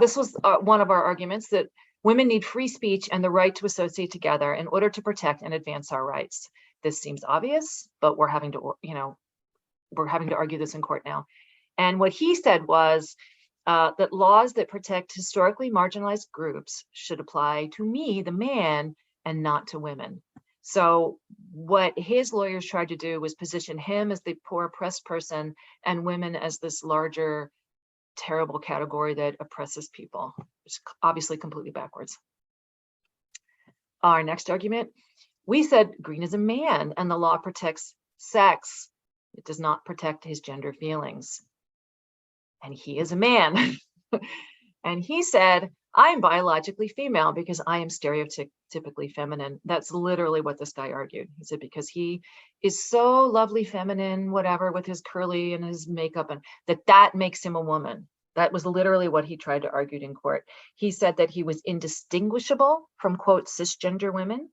This was one of our arguments, that women need free speech and the right to associate together in order to protect and advance our rights. This seems obvious, but we're having to, argue this in court now. And what he said was that laws that protect historically marginalized groups should apply to me, the man, and not to women. So what his lawyers tried to do was position him as the poor oppressed person and women as this larger, terrible category that oppresses people. It's obviously completely backwards. Our next argument, we said Green is a man and the law protects sex. It does not protect his gender feelings. And he is a man. And he said, I'm biologically female because I am stereotypically feminine. That's literally what this guy argued. He said, because he is so lovely feminine, whatever, with his curly and his makeup, and that makes him a woman. That was literally what he tried to argue in court. He said that he was indistinguishable from, quote, cisgender women,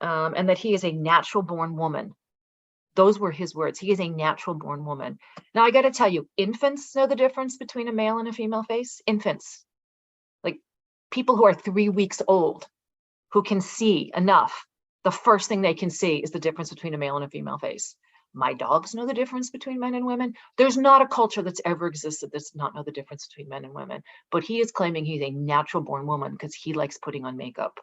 and that he is a natural born woman. Those were his words. He is a natural born woman. Now, I got to tell you, infants know the difference between a male and a female face. Infants, like people who are 3 weeks old, who can see enough. The first thing they can see is the difference between a male and a female face. My dogs know the difference between men and women. There's not a culture that's ever existed that does not know the difference between men and women. But he is claiming he's a natural born woman because he likes putting on makeup.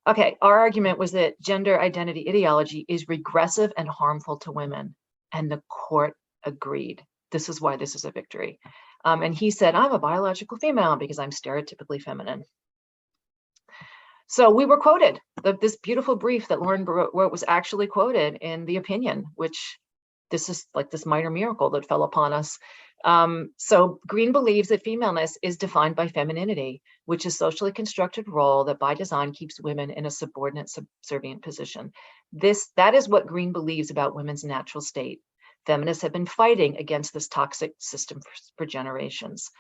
Okay, our argument was that gender identity ideology is regressive and harmful to women, and the court agreed. This is why this is a victory. And he said, I'm a biological female because I'm stereotypically feminine. So we were quoted. This beautiful brief that Lauren wrote was actually quoted in the opinion, which this is like this minor miracle that fell upon us. So Green believes that femaleness is defined by femininity, which is a socially constructed role that by design keeps women in a subordinate, subservient position. That is what Green believes about women's natural state. Feminists have been fighting against this toxic system for generations.